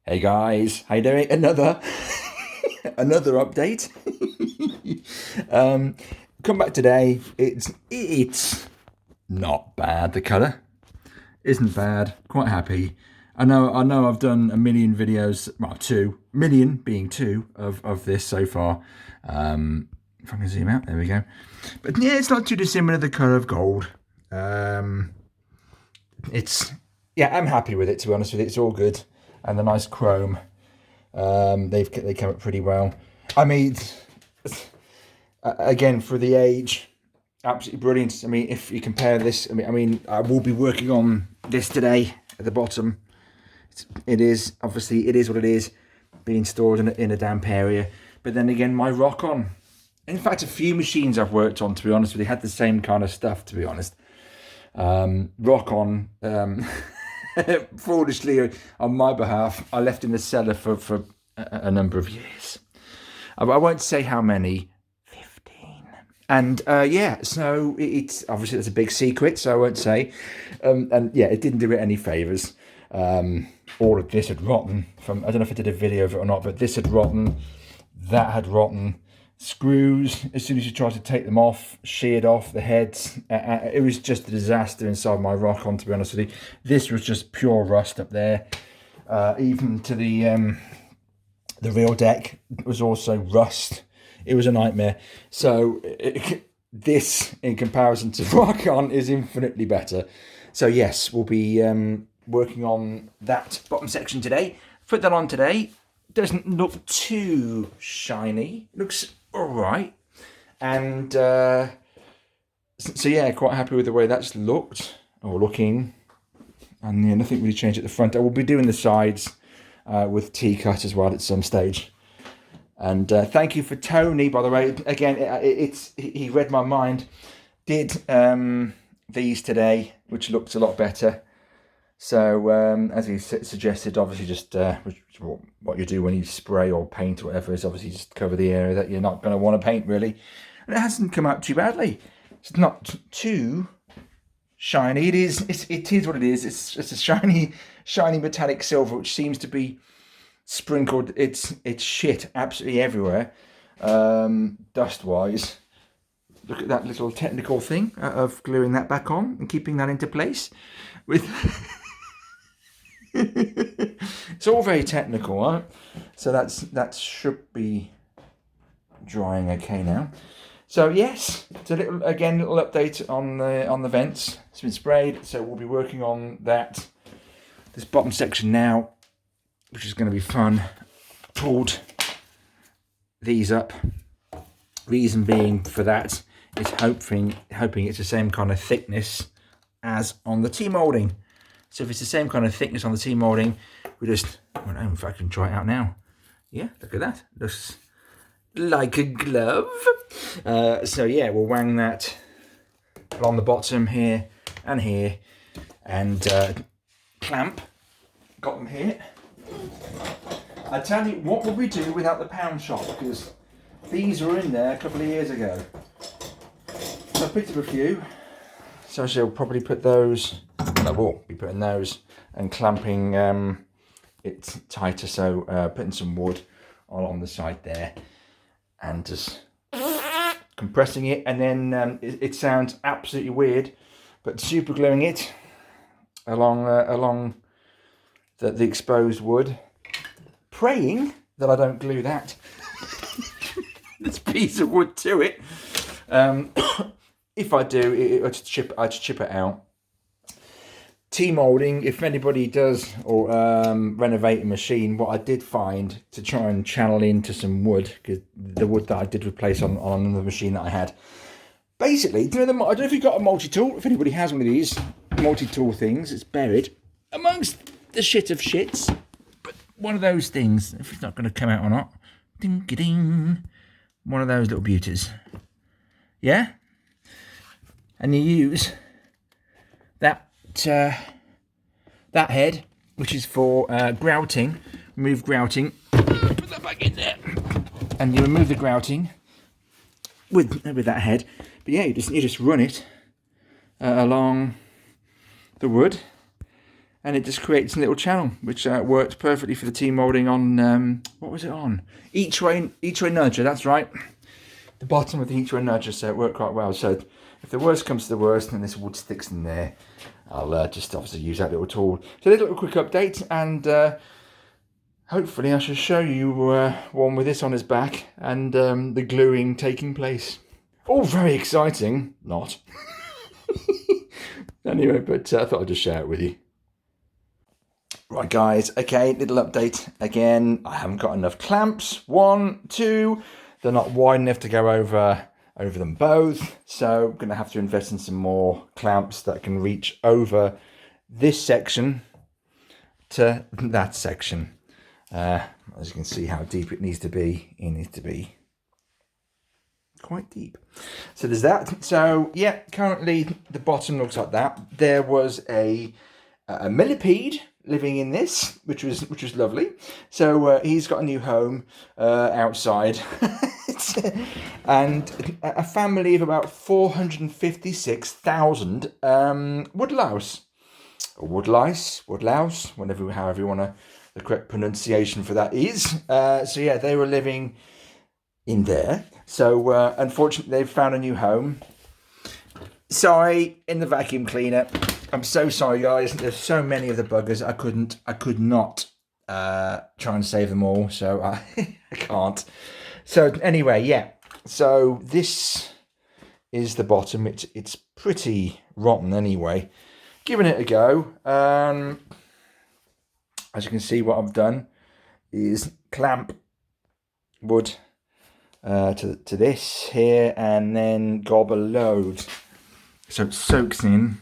Hey guys, how you doing? Another another update. Come back today. It's not bad. The colour isn't bad. Quite happy. I know. I've done a million videos. Well, 2 million being two of this so far. If I can zoom out, there we go. But yeah, it's not too dissimilar to the colour of gold. It's I'm happy with it, to be honest with you. It's all good. And the nice chrome, they came up pretty well. I mean, again, for the age, absolutely brilliant. I mean, if you compare this, I will be working on this today at the bottom. It is what it is, being stored in a damp area. But then again, my rock-on. In fact, a few machines I've worked on, to be honest with you, had the same kind of stuff, to be honest. Rock-on. Foolishly, on my behalf, I left in the cellar for a number of years. I won't say how many. 15. And so it's obviously that's a big secret, so I won't say. It didn't do it any favours. All of this had rotten. I don't know if I did a video of it or not, but this had rotten. That had rotten. Screws, as soon as you tried to take them off, sheared off the heads. It was just a disaster inside my rock-on, to be honest with you. This was just pure rust up there. Even to the rear deck was also rust. It was a nightmare. So this, in comparison to rock-on, is infinitely better. So yes, we'll be working on that bottom section today. Put that on today. Doesn't look too shiny. Looks all right. And quite happy with the way that's looked or looking. And nothing really changed at the front. I will be doing the sides with T-cut as well at some stage. And thank you for Tony, by the way. Again, he read my mind. Did these today, which looks a lot better. So, as he suggested, obviously just what you do when you spray or paint or whatever is obviously just cover the area that you're not going to want to paint, really. And it hasn't come out too badly. It's not too shiny. It is what it is. It's a shiny metallic silver, which seems to be sprinkled. It's shit absolutely everywhere, dust-wise. Look at that little technical thing of gluing that back on and keeping that into place with... It's all very technical, right? So that should be drying okay now. So yes, it's a little update on the vents. It's been sprayed, so we'll be working on this bottom section now, which is going to be fun. Pulled these up. Reason being for that is hoping it's the same kind of thickness as on the T-moulding. So if it's the same kind of thickness on the T-moulding, we just... I don't know if I can try it out now. Yeah, look at that. Looks like a glove. We'll wang that along the bottom here and here. And clamp. Got them here. I tell you, what would we do without the pound shop? Because these were in there a couple of years ago. So I picked up a few. So I shall probably put those... I will be putting those and clamping it tighter, so putting some wood on the side there and just compressing it, and then it sounds absolutely weird, but super gluing it along the exposed wood, praying that I don't glue that this piece of wood to it. If I do, I'd chip it out. T-moulding, if anybody does or renovate a machine, what I did find to try and channel into some wood, because the wood that I did replace on another machine that I had, basically, I don't know if you've got a multi-tool, if anybody has one of these multi-tool things, it's buried amongst the shit of shits, but one of those things, if it's not going to come out or not, ding-a-ding, one of those little beauties, yeah, and you use that head, which is for grouting. Remove grouting. Put that back in there, and you remove the grouting with that head. But yeah, you just run it along the wood, and it just creates a little channel, which worked perfectly for the T-moulding on, what was it on? Each way nudger, that's right. The bottom of the each way nudger, so it worked quite well. So if the worst comes to the worst and this wood sticks in there, I'll just obviously use that little tool. So a little quick update, and hopefully I shall show you one with this on his back and the gluing taking place. All very exciting. Not. Anyway, but I thought I'd just share it with you. Right, guys. Okay, little update. Again, I haven't got enough clamps. 1, 2. They're not wide enough to go over them both. So I'm going to have to invest in some more clamps that can reach over this section to that section. As you can see how deep it needs to be. It needs to be quite deep. So there's that. So yeah, currently the bottom looks like that. There was a millipede living in this, which was lovely. So he's got a new home outside, and a family of about 456,000 woodlouse, or woodlouse, however you want to. The correct pronunciation for that is. So yeah, they were living in there. So unfortunately, they've found a new home. Sorry, in the vacuum cleaner. I'm so sorry, guys. There's so many of the buggers. I could not try and save them all. So I can't. So anyway, yeah. So this is the bottom. It's pretty rotten anyway. Giving it a go. As you can see, what I've done is clamp wood to this here, and then gob a load. So it soaks in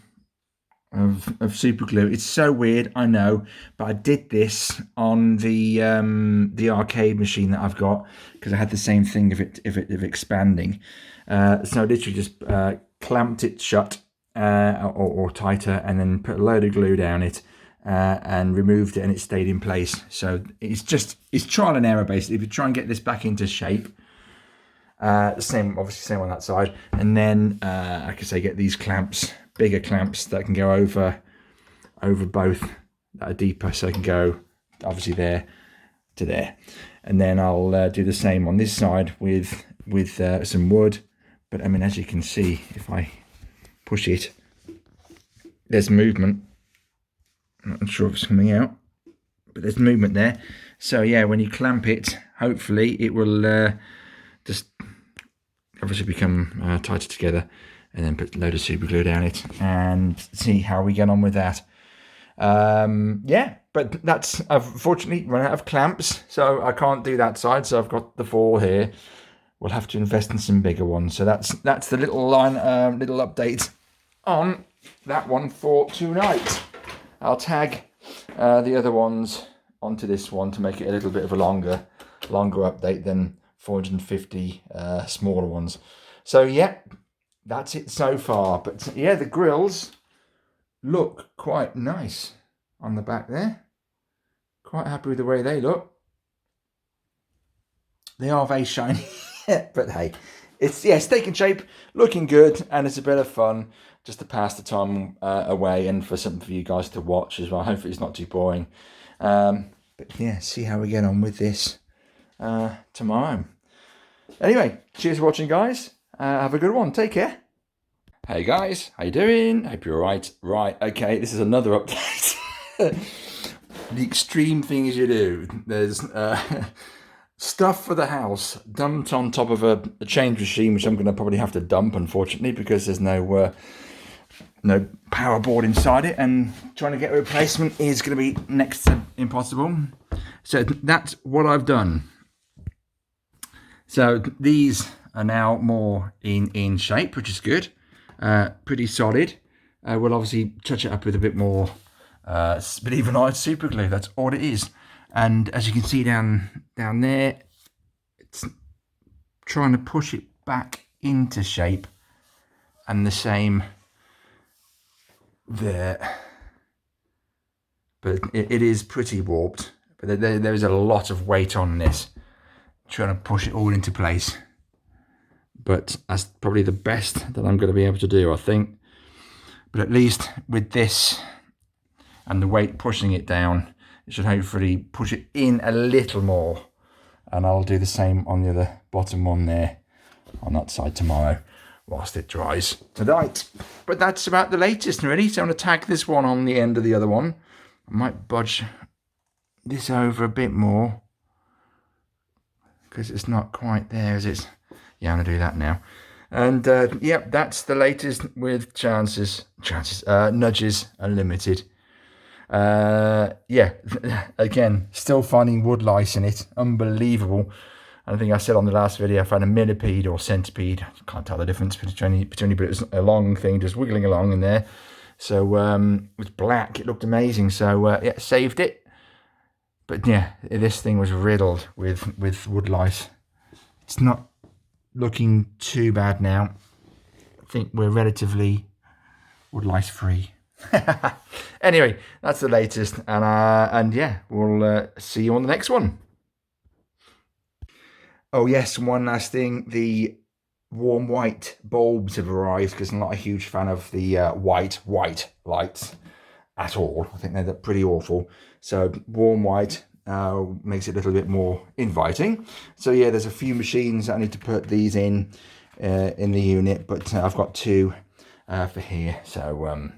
of super glue. It's so weird, I know, but I did this on the arcade machine that I've got, because I had the same thing of expanding. So I literally just clamped it shut or tighter, and then put a load of glue down it. And removed it, and it stayed in place. So it's trial and error basically. If you try and get this back into shape, same on that side, and then like I say, get these clamps, bigger clamps that can go over both, that are deeper, so I can go obviously there to there, and then I'll do the same on this side with some wood. But I mean, as you can see, if I push it, there's movement. I'm not sure if it's coming out, but there's movement there. So yeah, when you clamp it, hopefully it will just obviously become tighter together, and then put a load of super glue down it and see how we get on with that. Yeah, but that's, I've fortunately run out of clamps, so I can't do that side. So I've got the 4 here. We'll have to invest in some bigger ones. So that's the little little update on that one for tonight. I'll tag the other ones onto this one to make it a little bit of a longer update than 450 smaller ones. So yeah, that's it so far. But yeah, the grills look quite nice on the back there. Quite happy with the way they look. They are very shiny, but hey, it's taking shape, looking good, and it's a bit of fun just to pass the time away, and for something for you guys to watch as well. Hopefully it's not too boring. But yeah, see how we get on with this tomorrow. Anyway, cheers for watching, guys. Have a good one. Take care. Hey guys, how you doing? Hope you're all right. Right, okay, this is another update. The extreme things you do. There's stuff for the house dumped on top of a change machine, which I'm going to probably have to dump, unfortunately, because there's no power board inside it, and trying to get a replacement is going to be next to impossible. So that's what I've done. So these are now more in shape, which is good. Pretty solid. We'll obviously touch it up with a bit more believe it or not, it's super glue. That's all it is. And as you can see down there, it's trying to push it back into shape, and the same there. But it is pretty warped. But there's a lot of weight on this, trying to push it all into place. But that's probably the best that I'm going to be able to do, I think. But at least with this and the weight pushing it down, it should hopefully push it in a little more. And I'll do the same on the other bottom one there, on that side tomorrow, whilst it dries tonight. But that's about the latest, really. So I'm going to tag this one on the end of the other one. I might budge this over a bit more, because it's not quite there, is it? Yeah, I'm going to do that now. And yep, that's the latest with Nudges Unlimited. Yeah, again, still finding wood lice in it. Unbelievable. I think I said on the last video I found a millipede or centipede. I can't tell the difference between but it was a long thing just wiggling along in there. So it was black. It looked amazing. So yeah, saved it. But yeah, this thing was riddled with wood lice. It's not looking too bad now. I think we're relatively wood lice free. Anyway, that's the latest, and yeah, we'll see you on the next one. Oh yes, one last thing, the warm white bulbs have arrived, because I'm not a huge fan of the white lights at all. I think they're pretty awful. So warm white makes it a little bit more inviting. So yeah, there's a few machines that I need to put these in the unit, but I've got two for here. So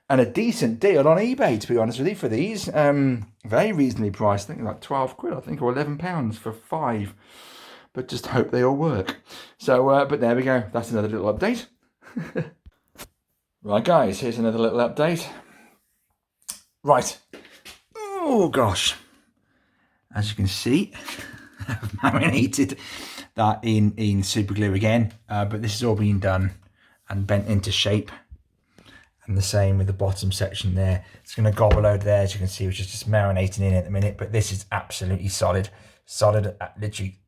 and a decent deal on eBay, to be honest with you, for these. Very reasonably priced. I think like 12 quid, I think, or £11 for 5. But just hope they all work. So, but there we go. That's another little update. Right, guys, here's another little update. Right. Oh, gosh. As you can see, I've marinated that in super glue again. But this has all been done and bent into shape. And the same with the bottom section there. It's going to gobble over there, as you can see, which is just marinating in at the minute. But this is absolutely solid. Solid, literally.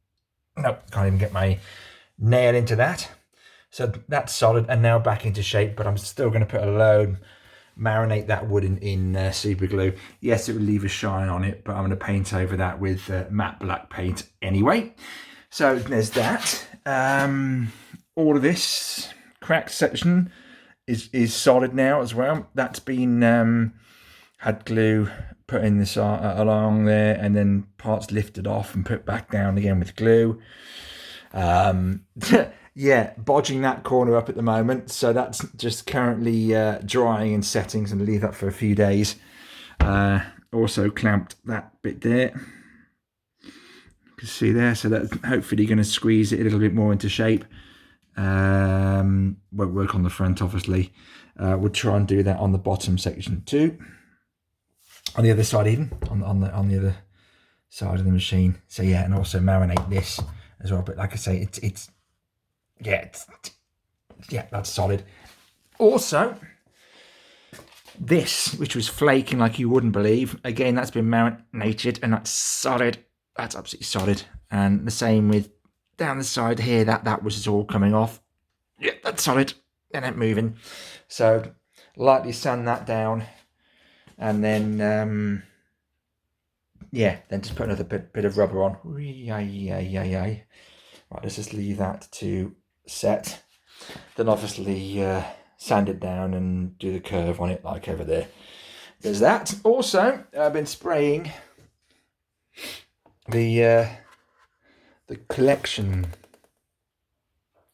Nope, can't even get my nail into that. So that's solid and now back into shape, but I'm still going to put a load, marinate that wood in super glue. Yes, it will leave a shine on it, but I'm going to paint over that with matte black paint anyway. So there's that. All of this cracked section is solid now as well. That's been had glue put in this along there, and then parts lifted off and put back down again with glue. Yeah, bodging that corner up at the moment, so that's just currently drying and setting. So I'm going to leave that for a few days. Also clamped that bit there, you can see there, so that's hopefully going to squeeze it a little bit more into shape. Won't work on the front, obviously. We'll try and do that on the bottom section too, on the other side, even on the other side of the machine. So yeah, and also marinate this as well. But like I say, it's that's solid. Also, this, which was flaking like you wouldn't believe, again, that's been marinated and that's solid. That's absolutely solid. And the same with down the side here, that was all coming off. Yeah, that's solid. They're not moving. So lightly sand that down, and then yeah, then just put another bit of rubber on. Right, let's just leave that to set. Then obviously sand it down and do the curve on it like over there. There's that. Also, I've been spraying the collection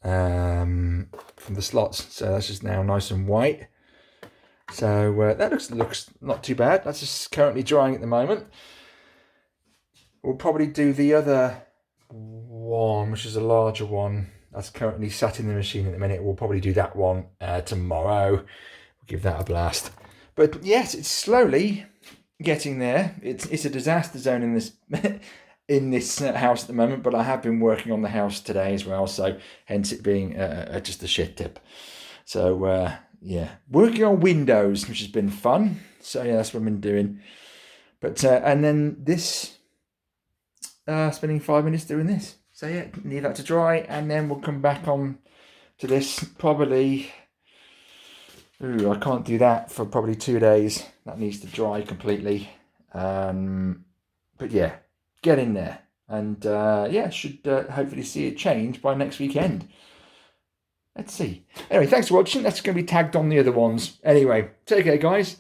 from the slots, so that's just now nice and white. So that looks not too bad. That's just currently drying at the moment. We'll probably do the other one, which is a larger one. That's currently sat in the machine at the minute. We'll probably do that one tomorrow. We'll give that a blast. But yes, it's slowly getting there. It's a disaster zone in this in this house at the moment, but I have been working on the house today as well, so hence it being just a shit tip. So yeah, working on windows, which has been fun. So yeah, that's what I've been doing. But and then this, spending 5 minutes doing this. So yeah, leave that to dry, and then we'll come back on to this probably. Ooh, I can't do that for probably 2 days. That needs to dry completely. But yeah, get in there, and yeah, should hopefully see a change by next weekend. Let's see. Anyway, thanks for watching. That's going to be tagged on the other ones. Anyway, take care, guys.